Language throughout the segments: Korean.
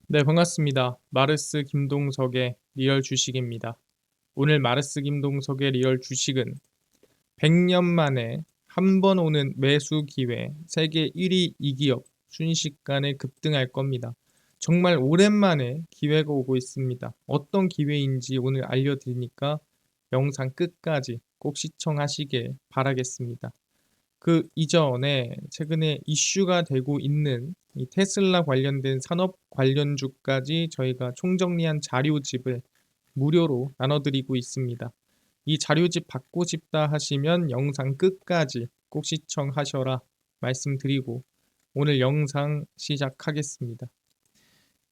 네, 반갑습니다. 마르스 김동석의 리얼 주식입니다. 오늘 마르스 김동석의 리얼 주식은 100년 만에 한 번 오는 매수 기회, 세계 1위 이 기업 순식간에 급등할 겁니다. 정말 오랜만에 기회가 오고 있습니다. 어떤 기회인지 오늘 알려드리니까 영상 끝까지 꼭 시청하시길 바라겠습니다. 그 이전에 최근에 이슈가 되고 있는 이 테슬라 관련된 산업 관련주까지 저희가 총정리한 자료집을 무료로 나눠드리고 있습니다. 이 자료집 받고 싶다 하시면 영상 끝까지 꼭 시청하셔라 말씀드리고 오늘 영상 시작하겠습니다.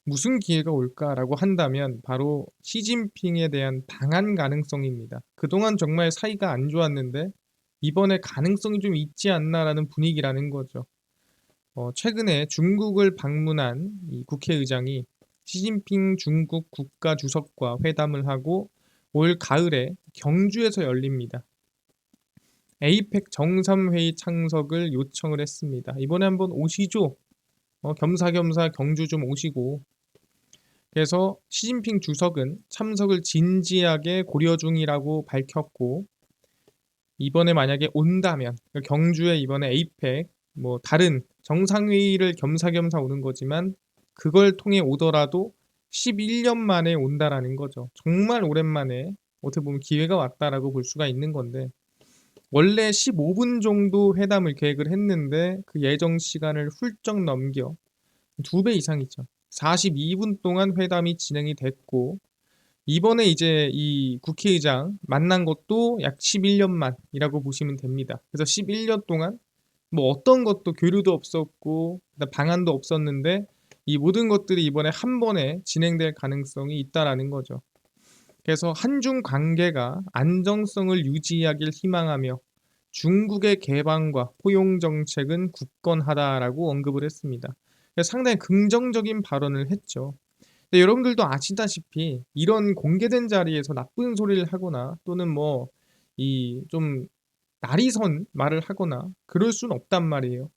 무슨 기회가 올까라고 한다면 바로 시진핑에 대한 방한 가능성입니다. 그동안 정말 사이가 안 좋았는데 이번에 가능성이 좀 있지 않나라는 분위기라는 거죠. 최근에 중국을 방문한 이 국회의장이 시진핑 중국 국가주석과 회담을 하고 올 가을에 경주에서 열립니다. 에이펙 정상회의 창석을 요청을 했습니다. 이번에 한번 오시죠. 겸사겸사 경주 좀 오시고. 그래서 시진핑 주석은 참석을 진지하게 고려 중이라고 밝혔고 이번에 만약에 온다면 경주에 이번에 에이펙 뭐 다른 정상회의를 겸사겸사 오는 거지만 그걸 통해 오더라도 11년 만에 온다라는 거죠. 정말 오랜만에 어떻게 보면 기회가 왔다라고 볼 수가 있는 건데 원래 15분 정도 회담을 계획을 했는데 그 예정 시간을 훌쩍 넘겨 2배 이상이죠. 42분 동안 회담이 진행이 됐고 이번에 이제 이 국회의장 만난 것도 약 11년 만이라고 보시면 됩니다. 그래서 11년 동안 뭐 어떤 것도 교류도 없었고 방안도 없었는데 이 모든 것들이 이번에 한 번에 진행될 가능성이 있다라는 거죠. 그래서 한중 관계가 안정성을 유지하길 희망하며 중국의 개방과 포용 정책은 굳건하다라고 언급을 했습니다. 그래서 상당히 긍정적인 발언을 했죠. 근데 여러분들도 아시다시피 이런 공개된 자리에서 나쁜 소리를 하거나 또는 뭐 이 좀 날이선 말을 하거나 그럴 수는 없단 말이에요.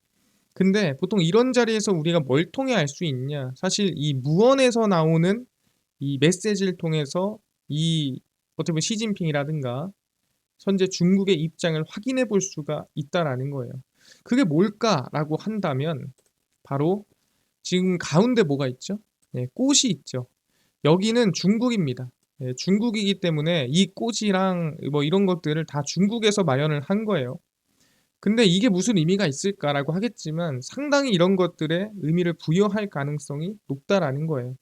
근데 보통 이런 자리에서 우리가 뭘 통해 알 수 있냐? 사실 이 무언에서 나오는 이 메시지를 통해서 이 어떻게 보면 시진핑이라든가 현재 중국의 입장을 확인해 볼 수가 있다라는 거예요. 그게 뭘까라고 한다면 바로 지금 가운데 뭐가 있죠? 네, 꽃이 있죠. 여기는 중국입니다. 예, 중국이기 때문에 이 꽃이랑 뭐 이런 것들을 다 중국에서 마련을 한 거예요. 근데 이게 무슨 의미가 있을까라고 하겠지만 상당히 이런 것들에 의미를 부여할 가능성이 높다라는 거예요.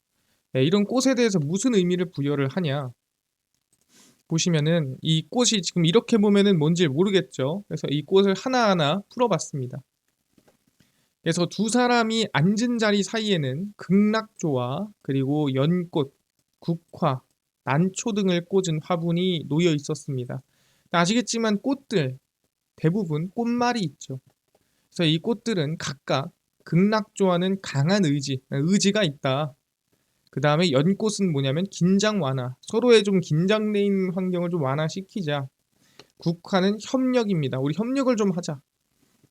예, 이런 꽃에 대해서 무슨 의미를 부여를 하냐? 보시면은 이 꽃이 지금 이렇게 보면은 뭔지 모르겠죠. 그래서 이 꽃을 하나하나 풀어봤습니다. 그래서 두 사람이 앉은 자리 사이에는 극락조와 그리고 연꽃, 국화, 난초 등을 꽂은 화분이 놓여 있었습니다. 아시겠지만 꽃들 대부분 꽃말이 있죠. 그래서 이 꽃들은 각각 극락조와는 강한 의지가 있다. 그 다음에 연꽃은 뭐냐면 긴장 완화, 서로의 좀 긴장돼 있는 환경을 좀 완화시키자. 국화는 협력입니다. 우리 협력을 좀 하자.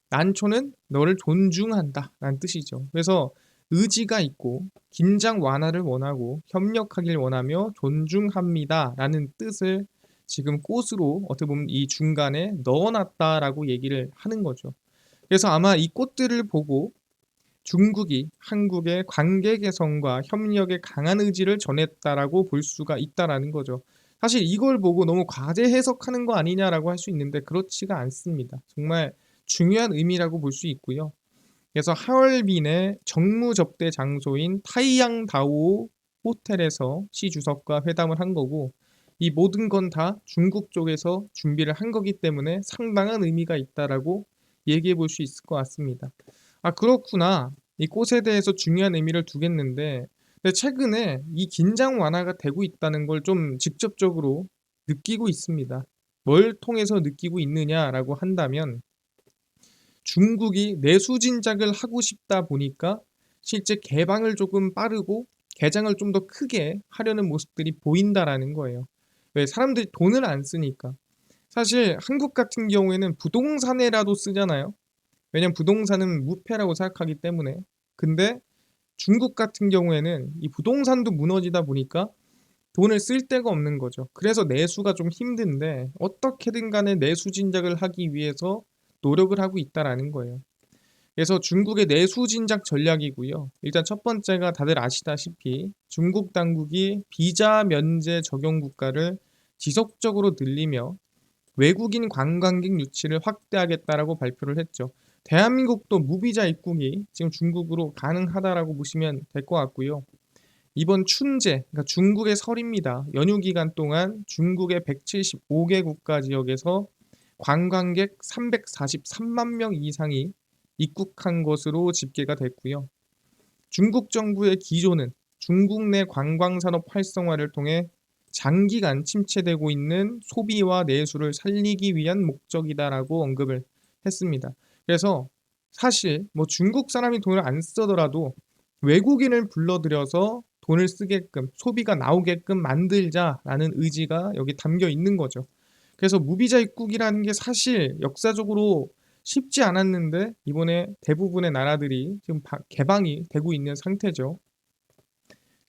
난초는 너를 존중한다 라는 뜻이죠. 그래서 의지가 있고 긴장 완화를 원하고 협력하길 원하며 존중합니다 라는 뜻을 지금 꽃으로 어떻게 보면 이 중간에 넣어놨다라고 얘기를 하는 거죠. 그래서 아마 이 꽃들을 보고 중국이 한국의 관계 개선과 협력에 강한 의지를 전했다라고 볼 수가 있다라는 거죠. 사실 이걸 보고 너무 과대 해석하는 거 아니냐라고 할 수 있는데 그렇지가 않습니다. 정말 중요한 의미라고 볼 수 있고요. 그래서 하얼빈의 정무 접대 장소인 타이양다오 호텔에서 시 주석과 회담을 한 거고 이 모든 건 다 중국 쪽에서 준비를 한 거기 때문에 상당한 의미가 있다라고 얘기해 볼 수 있을 것 같습니다. 아, 그렇구나. 이 꽃에 대해서 중요한 의미를 두겠는데 근데 최근에 이 긴장 완화가 되고 있다는 걸 좀 직접적으로 느끼고 있습니다. 뭘 통해서 느끼고 있느냐라고 한다면 중국이 내수 진작을 하고 싶다 보니까 실제 개방을 조금 빠르고 개장을 좀 더 크게 하려는 모습들이 보인다라는 거예요. 왜? 사람들이 돈을 안 쓰니까. 사실 한국 같은 경우에는 부동산에라도 쓰잖아요. 왜냐면 부동산은 무패라고 생각하기 때문에. 근데 중국 같은 경우에는 이 부동산도 무너지다 보니까 돈을 쓸 데가 없는 거죠. 그래서 내수가 좀 힘든데 어떻게든 간에 내수 진작을 하기 위해서 노력을 하고 있다라는 거예요. 그래서 중국의 내수 진작 전략이고요. 일단 첫 번째가 다들 아시다시피 중국 당국이 비자 면제 적용 국가를 지속적으로 늘리며 외국인 관광객 유치를 확대하겠다라고 발표를 했죠. 대한민국도 무비자 입국이 지금 중국으로 가능하다라고 보시면 될 것 같고요. 이번 춘제, 그러니까 중국의 설입니다. 연휴 기간 동안 중국의 175개 국가 지역에서 관광객 343만 명 이상이 입국한 것으로 집계가 됐고요. 중국 정부의 기조는 중국 내 관광산업 활성화를 통해 장기간 침체되고 있는 소비와 내수를 살리기 위한 목적이다라고 언급을 했습니다. 그래서 사실 뭐 중국 사람이 돈을 안 쓰더라도 외국인을 불러들여서 돈을 쓰게끔 소비가 나오게끔 만들자라는 의지가 여기 담겨 있는 거죠. 그래서 무비자 입국이라는 게 사실 역사적으로 쉽지 않았는데 이번에 대부분의 나라들이 지금 개방이 되고 있는 상태죠.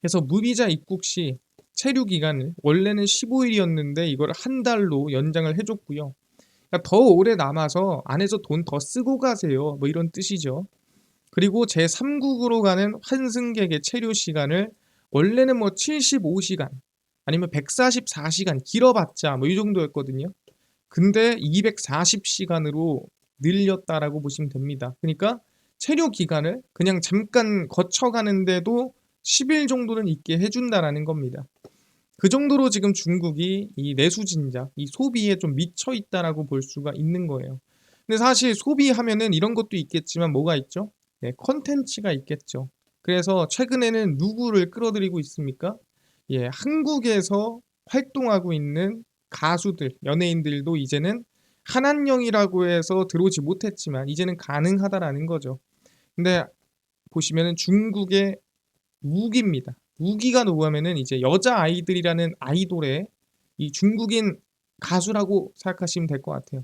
그래서 무비자 입국 시 체류 기간을 원래는 15일이었는데 이걸 한 달로 연장을 해줬고요. 그러니까 더 오래 남아서 안에서 돈 더 쓰고 가세요. 뭐 이런 뜻이죠. 그리고 제3국으로 가는 환승객의 체류 시간을 원래는 뭐 75시간 아니면 144시간 길어봤자 뭐 이 정도였거든요. 근데 240시간으로 늘렸다라고 보시면 됩니다. 그러니까 체류 기간을 그냥 잠깐 거쳐가는데도 10일 정도는 있게 해준다라는 겁니다. 그 정도로 지금 중국이 이 내수 진작, 이 소비에 좀 미쳐 있다라고 볼 수가 있는 거예요. 근데 사실 소비하면은 이런 것도 있겠지만 뭐가 있죠? 네, 컨텐츠가 있겠죠. 그래서 최근에는 누구를 끌어들이고 있습니까? 예, 한국에서 활동하고 있는 가수들, 연예인들도 이제는 한한령이라고 해서 들어오지 못했지만 이제는 가능하다라는 거죠. 근데 보시면은 중국의 우기입니다. 우기가 누구냐면은 이제 여자 아이들이라는 아이돌의 이 중국인 가수라고 생각하시면 될 것 같아요.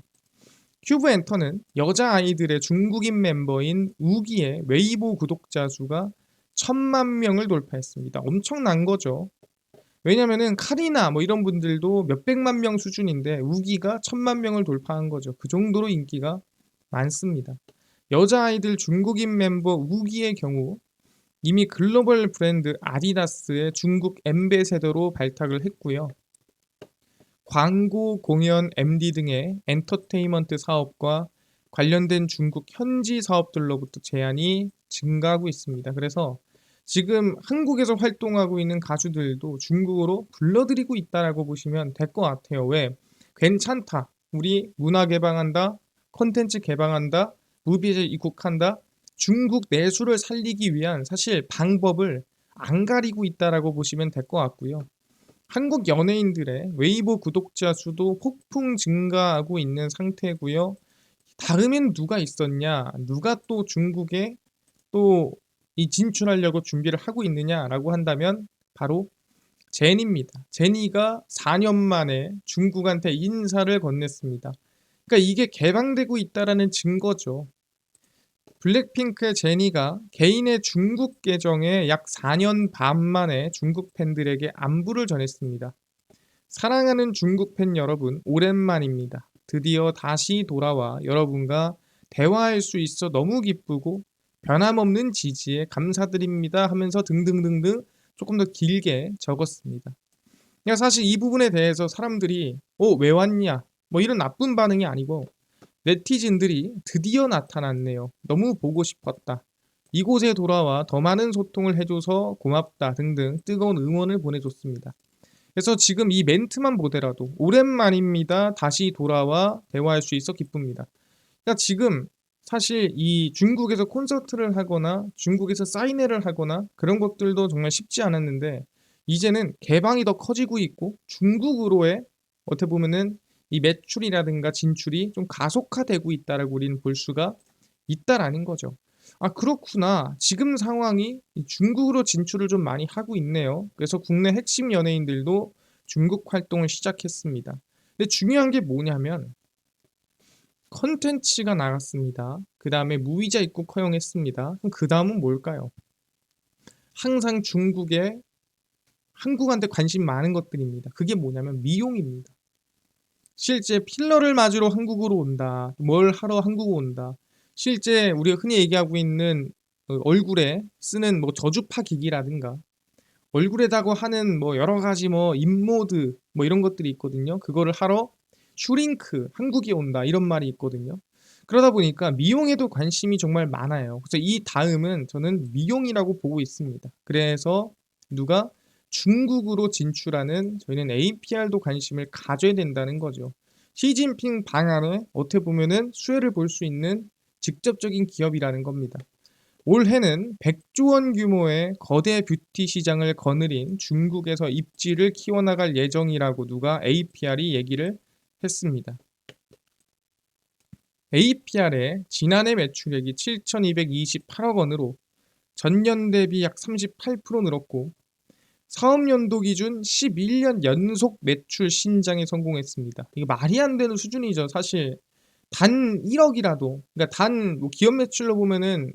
큐브 엔터는 여자 아이들의 중국인 멤버인 우기의 웨이보 구독자 수가 1000만 명을 돌파했습니다. 엄청난 거죠. 왜냐면은 카리나 뭐 이런 분들도 몇백만 명 수준인데 우기가 1000만 명을 돌파한 거죠. 그 정도로 인기가 많습니다. 여자 아이들 중국인 멤버 우기의 경우 이미 글로벌 브랜드 아디다스의 중국 엠베세더로 발탁을 했고요. 광고, 공연, MD 등의 엔터테인먼트 사업과 관련된 중국 현지 사업들로부터 제한이 증가하고 있습니다. 그래서 지금 한국에서 활동하고 있는 가수들도 중국으로 불러들이고 있다라고 보시면 될 것 같아요. 왜? 괜찮다. 우리 문화 개방한다. 콘텐츠 개방한다. 무비자 입국한다. 중국 내수를 살리기 위한 사실 방법을 안 가리고 있다라고 보시면 될 것 같고요. 한국 연예인들의 웨이보 구독자 수도 폭풍 증가하고 있는 상태고요. 다음엔 누가 있었냐? 누가 또 중국에 또 이 진출하려고 준비를 하고 있느냐라고 한다면 바로 제니입니다. 제니가 4년 만에 중국한테 인사를 건넸습니다. 그러니까 이게 개방되고 있다라는 증거죠. 블랙핑크의 제니가 개인의 중국 계정에 약 4년 반 만에 중국 팬들에게 안부를 전했습니다. 사랑하는 중국 팬 여러분, 오랜만입니다. 드디어 다시 돌아와 여러분과 대화할 수 있어 너무 기쁘고 변함없는 지지에 감사드립니다 하면서 등등등등 조금 더 길게 적었습니다. 그러니까 사실 이 부분에 대해서 사람들이 왜 왔냐? 뭐 이런 나쁜 반응이 아니고 네티즌들이 드디어 나타났네요. 너무 보고 싶었다. 이곳에 돌아와 더 많은 소통을 해줘서 고맙다 등등 뜨거운 응원을 보내줬습니다. 그래서 지금 이 멘트만 보더라도 오랜만입니다. 다시 돌아와 대화할 수 있어 기쁩니다. 그러니까 지금 사실 이 중국에서 콘서트를 하거나 중국에서 사인회를 하거나 그런 것들도 정말 쉽지 않았는데 이제는 개방이 더 커지고 있고 중국으로의 어떻게 보면은 이 매출이라든가 진출이 좀 가속화되고 있다라고 우리는 볼 수가 있다라는 거죠. 아, 그렇구나. 지금 상황이 중국으로 진출을 좀 많이 하고 있네요. 그래서 국내 핵심 연예인들도 중국 활동을 시작했습니다. 근데 중요한 게 뭐냐면 컨텐츠가 나갔습니다. 그 다음에 무이자 입국 허용했습니다. 그럼 그 다음은 뭘까요? 항상 중국에 한국한테 관심 많은 것들입니다. 그게 뭐냐면 미용입니다. 실제 필러를 맞으러 한국으로 온다. 뭘 하러 한국 온다. 실제 우리가 흔히 얘기하고 있는 얼굴에 쓰는 뭐 저주파 기기라든가 얼굴에다가 하는 뭐 여러 가지 뭐 인모드 뭐 이런 것들이 있거든요. 그거를 하러 슈링크 한국에 온다 이런 말이 있거든요. 그러다 보니까 미용에도 관심이 정말 많아요. 그래서 이 다음은 저는 미용이라고 보고 있습니다. 그래서 누가 중국으로 진출하는 저희는 APR도 관심을 가져야 된다는 거죠. 시진핑 방안에 어떻게 보면은 수혜를 볼 수 있는 직접적인 기업이라는 겁니다. 올해는 100조 원 규모의 거대 뷰티 시장을 거느린 중국에서 입지를 키워나갈 예정이라고 누가 APR이 얘기를 했습니다. APR의 지난해 매출액이 7,228억 원으로 전년 대비 약 38% 늘었고 사업연도 기준 11년 연속 매출 신장에 성공했습니다. 이게 말이 안 되는 수준이죠. 사실 단 1억이라도 그러니까 단뭐 기업 매출로 보면은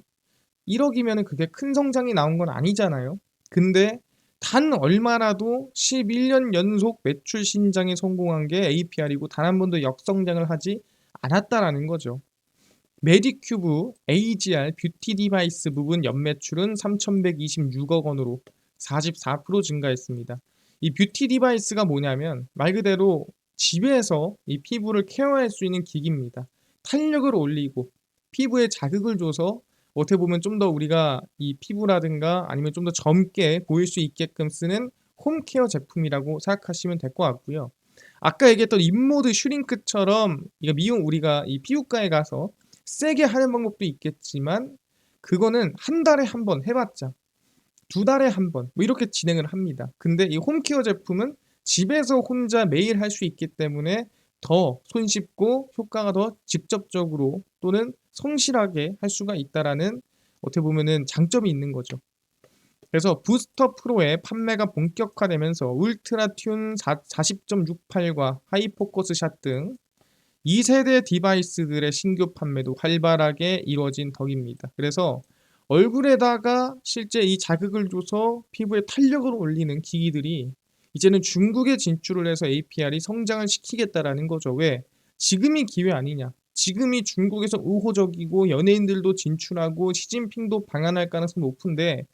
1억이면 그게 큰 성장이 나온 건 아니잖아요. 근데 단 얼마라도 11년 연속 매출 신장에 성공한 게 APR이고 단 한 번도 역성장을 하지 않았다라는 거죠. 메디큐브 AGR 뷰티 디바이스 부분 연매출은 3,126억 원으로 44% 증가했습니다. 이 뷰티 디바이스가 뭐냐면 말 그대로 집에서 이 피부를 케어할 수 있는 기기입니다. 탄력을 올리고 피부에 자극을 줘서 어떻게 보면 좀 더 우리가 이 피부라든가 아니면 좀 더 젊게 보일 수 있게끔 쓰는 홈케어 제품이라고 생각하시면 될 것 같고요. 아까 얘기했던 인모드 슈링크처럼 이거 미용 우리가 이 피부과에 가서 세게 하는 방법도 있겠지만 그거는 한 달에 한 번 해봤자 두 달에 한 번 뭐 이렇게 진행을 합니다. 근데 이 홈케어 제품은 집에서 혼자 매일 할 수 있기 때문에 더 손쉽고 효과가 더 직접적으로 또는 성실하게 할 수가 있다라는 어떻게 보면은 장점이 있는 거죠. 그래서 부스터 프로의 판매가 본격화되면서 울트라 튠 40.68과 하이포커스 샷 등 2세대 디바이스들의 신규 판매도 활발하게 이루어진 덕입니다. 그래서 얼굴에다가 실제 이 자극을 줘서 피부에 탄력을 올리는 기기들이 이제는 중국에 진출을 해서 APR이 성장을 시키겠다라는 거죠. 왜? 지금이 기회 아니냐. 지금이 중국에서 우호적이고 연예인들도 진출하고 시진핑도 방한할 가능성이 높은데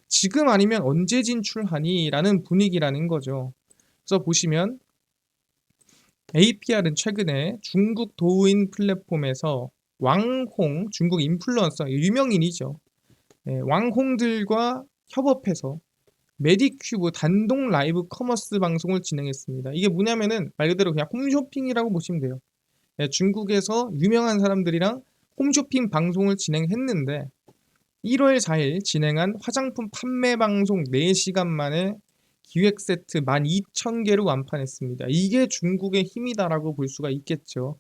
지금 아니면 언제 진출하니? 라는 분위기라는 거죠. 그래서 보시면 APR은 최근에 중국 도우인 플랫폼에서 왕홍, 중국 인플루언서, 유명인이죠. 왕홍들과 협업해서 메디큐브 단독 라이브 커머스 방송을 진행했습니다. 이게 뭐냐면은 말 그대로 그냥 홈쇼핑이라고 보시면 돼요. 중국에서 유명한 사람들이랑 홈쇼핑 방송을 진행했는데 1월 4일 진행한 화장품 판매 방송 4시간 만에 기획 세트 12,000개를 완판했습니다. 이게 중국의 힘이다라고 볼 수가 있겠죠.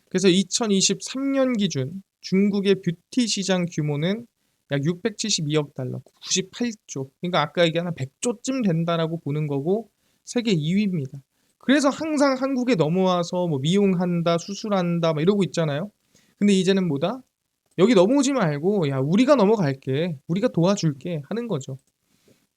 그래서 2023년 기준 중국의 뷰티 시장 규모는 약 672억 달러, 98조. 그러니까 아까 얘기한 100조쯤 된다라고 보는 거고 세계 2위입니다. 그래서 항상 한국에 넘어와서 뭐 미용한다, 수술한다, 막 이러고 있잖아요. 근데 이제는 뭐다? 여기 넘어오지 말고 야 우리가 넘어갈게, 우리가 도와줄게 하는 거죠.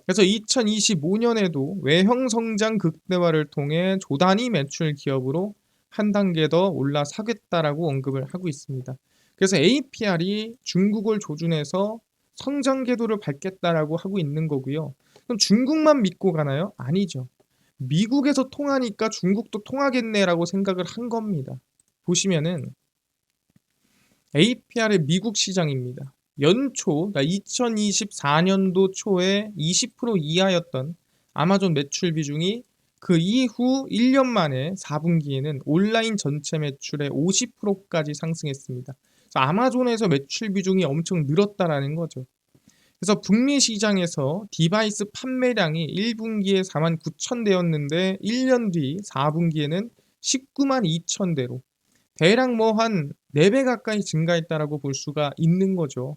그래서 2025년에도 외형 성장 극대화를 통해 조단위 매출 기업으로 한 단계 더 올라서겠다라고 언급을 하고 있습니다. 그래서 APR이 중국을 조준해서 성장 궤도를 밟겠다라고 하고 있는 거고요. 그럼 중국만 믿고 가나요? 아니죠. 미국에서 통하니까 중국도 통하겠네라고 생각을 한 겁니다. 보시면은 APR의 미국 시장입니다. 연초, 그러니까 2024년도 초에 20% 이하였던 아마존 매출 비중이 그 이후 1년 만에 4분기에는 온라인 전체 매출의 50%까지 상승했습니다. 그래서 아마존에서 매출 비중이 엄청 늘었다라는 거죠. 그래서 북미 시장에서 디바이스 판매량이 1분기에 4만 9천 대였는데 1년 뒤 4분기에는 19만 2천 대로 대략 뭐 한 4배 가까이 증가했다라고 볼 수가 있는 거죠.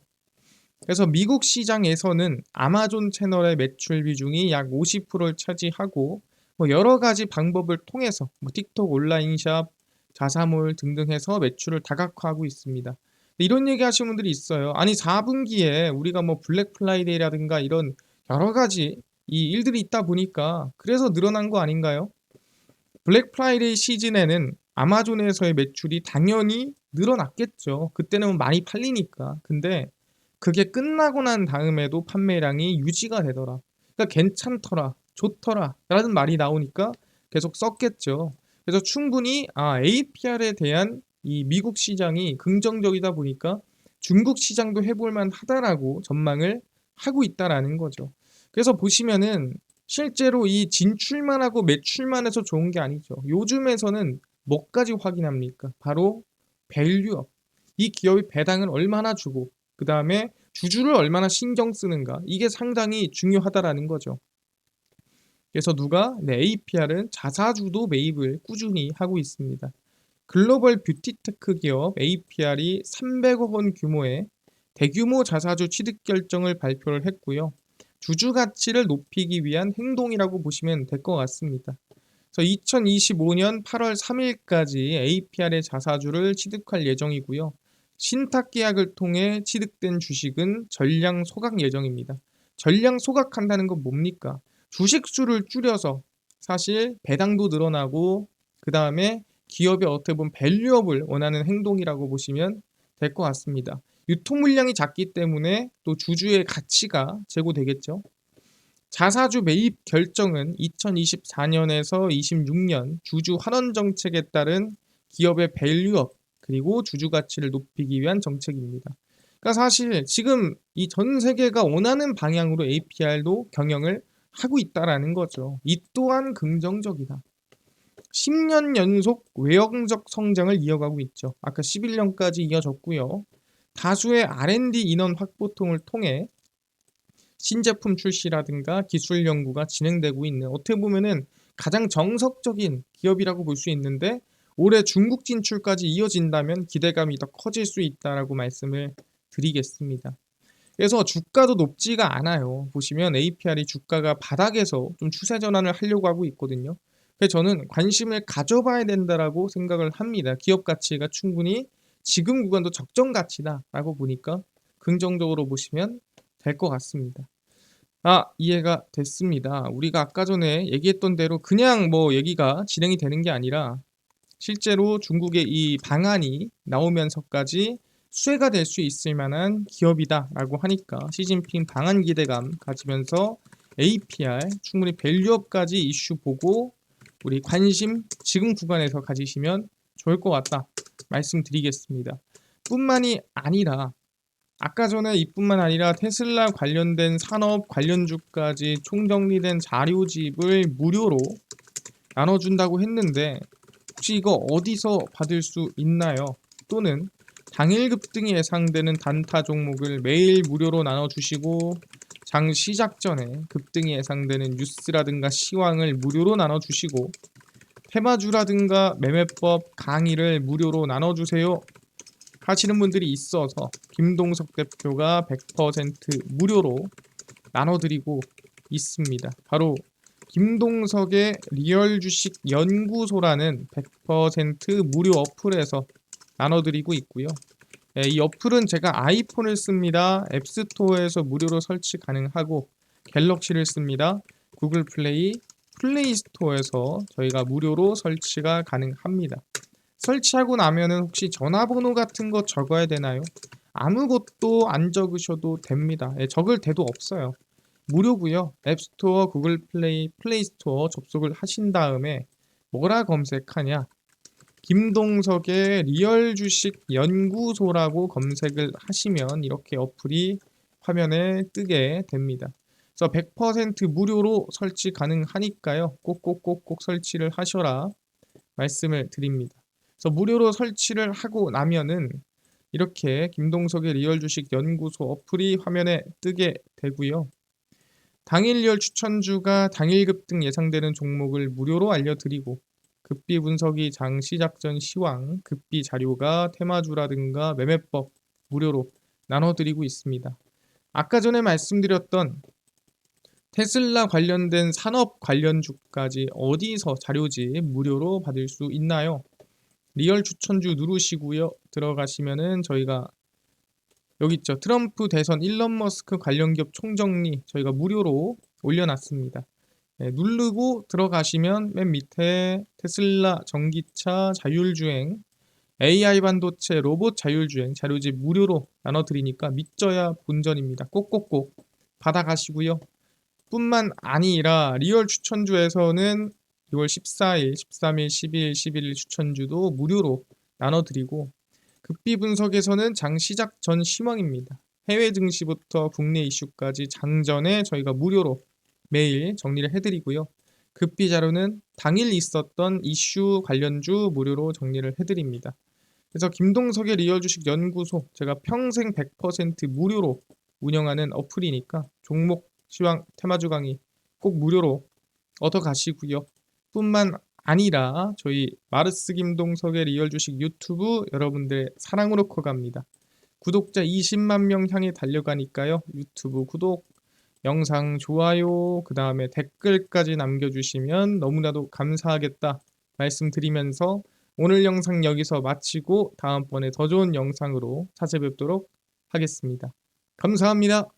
그래서 미국 시장에서는 아마존 채널의 매출 비중이 약 50%를 차지하고 뭐 여러 가지 방법을 통해서 뭐 틱톡 온라인샵, 자사몰 등등 해서 매출을 다각화하고 있습니다. 이런 얘기 하시는 분들이 있어요. 아니 4분기에 우리가 뭐 블랙 프라이데이라든가 이런 여러 가지 이 일들이 있다 보니까 그래서 늘어난 거 아닌가요? 블랙 프라이데이 시즌에는 아마존에서의 매출이 당연히 늘어났겠죠. 그때는 많이 팔리니까. 근데 그게 끝나고 난 다음에도 판매량이 유지가 되더라. 그러니까 괜찮더라, 좋더라 라는 말이 나오니까 계속 썼겠죠. 그래서 충분히 APR에 대한 이 미국 시장이 긍정적이다 보니까 중국 시장도 해볼 만하다라고 전망을 하고 있다라는 거죠. 그래서 보시면은 실제로 이 진출만 하고 매출만 해서 좋은 게 아니죠. 요즘에서는 뭐까지 확인합니까? 바로 밸류업. 이 기업이 배당을 얼마나 주고 그 다음에 주주를 얼마나 신경 쓰는가. 이게 상당히 중요하다라는 거죠. 그래서 APR은 자사주도 매입을 꾸준히 하고 있습니다. 글로벌 뷰티테크 기업 APR이 300억 원 규모의 대규모 자사주 취득 결정을 발표를 했고요. 주주 가치를 높이기 위한 행동이라고 보시면 될 것 같습니다. 그래서 2025년 8월 3일까지 APR의 자사주를 취득할 예정이고요. 신탁 계약을 통해 취득된 주식은 전량 소각 예정입니다. 전량 소각한다는 건 뭡니까? 주식 수를 줄여서 사실 배당도 늘어나고 그 다음에 기업의 어떻게 보면 밸류업을 원하는 행동이라고 보시면 될 것 같습니다. 유통 물량이 작기 때문에 또 주주의 가치가 제고되겠죠. 자사주 매입 결정은 2024년에서 26년 주주 환원 정책에 따른 기업의 밸류업 그리고 주주 가치를 높이기 위한 정책입니다. 그러니까 사실 지금 이 전 세계가 원하는 방향으로 APR도 경영을 하고 있다라는 거죠. 이 또한 긍정적이다. 10년 연속 외형적 성장을 이어가고 있죠. 아까 11년까지 이어졌고요. 다수의 R&D 인원 확보통을 통해 신제품 출시라든가 기술 연구가 진행되고 있는 어떻게 보면은 가장 정석적인 기업이라고 볼 수 있는데 올해 중국 진출까지 이어진다면 기대감이 더 커질 수 있다라고 말씀을 드리겠습니다. 그래서 주가도 높지가 않아요. 보시면 APR이 주가가 바닥에서 좀 추세 전환을 하려고 하고 있거든요. 그래서 저는 관심을 가져봐야 된다라고 생각을 합니다. 기업 가치가 충분히 지금 구간도 적정 가치다라고 보니까 긍정적으로 보시면 될 것 같습니다. 이해가 됐습니다. 우리가 아까 전에 얘기했던 대로 그냥 뭐 얘기가 진행이 되는 게 아니라 실제로 중국의 이 방안이 나오면서까지 수혜가 될 수 있을 만한 기업이다라고 하니까 시진핑 방안 기대감 가지면서 APR 충분히 밸류업까지 이슈 보고 우리 관심 지금 구간에서 가지시면 좋을 것 같다 말씀드리겠습니다. 뿐만이 아니라 아까 전에 이뿐만 아니라 테슬라 관련된 산업 관련주까지 총정리된 자료집을 무료로 나눠준다고 했는데 혹시 이거 어디서 받을 수 있나요? 또는 당일 급등이 예상되는 단타 종목을 매일 무료로 나눠주시고 장 시작 전에 급등이 예상되는 뉴스라든가 시황을 무료로 나눠주시고 테마주라든가 매매법 강의를 무료로 나눠주세요 하시는 분들이 있어서 김동석 대표가 100% 무료로 나눠드리고 있습니다. 바로 김동석의 리얼 주식 연구소라는 100% 무료 어플에서 나눠드리고 있고요. 이 어플은 제가 아이폰을 씁니다. 앱스토어에서 무료로 설치 가능하고 갤럭시를 씁니다. 구글 플레이, 플레이 스토어에서 저희가 무료로 설치가 가능합니다. 설치하고 나면은 혹시 전화번호 같은 거 적어야 되나요? 아무것도 안 적으셔도 됩니다. 적을 데도 없어요. 무료고요. 앱스토어, 구글 플레이, 플레이 스토어 접속을 하신 다음에 뭐라 검색하냐? 김동석의 리얼 주식 연구소라고 검색을 하시면 이렇게 어플이 화면에 뜨게 됩니다. 그래서 100% 무료로 설치 가능하니까요. 꼭꼭꼭꼭 설치를 하셔라 말씀을 드립니다. 그래서 무료로 설치를 하고 나면은 이렇게 김동석의 리얼 주식 연구소 어플이 화면에 뜨게 되고요. 당일 리얼 추천주가 당일 급등 예상되는 종목을 무료로 알려드리고 급비 분석이 장 시작 전 시황, 급비 자료가 테마주라든가 매매법 무료로 나눠드리고 있습니다. 아까 전에 말씀드렸던 테슬라 관련된 산업 관련주까지 어디서 자료집 무료로 받을 수 있나요? 리얼 추천주 누르시고요. 들어가시면은 저희가 여기 있죠. 트럼프 대선 일론 머스크 관련 기업 총정리 저희가 무료로 올려놨습니다. 네, 누르고 들어가시면 맨 밑에 테슬라, 전기차, 자율주행, AI 반도체, 로봇 자율주행 자료집 무료로 나눠드리니까 믿져야 본전입니다. 꼭꼭꼭 받아가시고요. 뿐만 아니라 리얼 추천주에서는 6월 14일, 13일, 12일, 11일 추천주도 무료로 나눠드리고 급비 분석에서는 장 시작 전 심황입니다. 해외 증시부터 국내 이슈까지 장전에 저희가 무료로 매일 정리를 해드리고요. 급비 자료는 당일 있었던 이슈 관련주 무료로 정리를 해드립니다. 그래서 김동석의 리얼 주식 연구소 제가 평생 100% 무료로 운영하는 어플이니까 종목 시황 테마주 강의 꼭 무료로 얻어 가시고요. 뿐만 아니라 저희 마르스 김동석의 리얼 주식 유튜브 여러분들 사랑으로 커갑니다. 구독자 20만 명 향해 달려가니까요. 유튜브 구독, 영상 좋아요, 그 다음에 댓글까지 남겨주시면 너무나도 감사하겠다 말씀드리면서 오늘 영상 여기서 마치고 다음번에 더 좋은 영상으로 찾아뵙도록 하겠습니다. 감사합니다.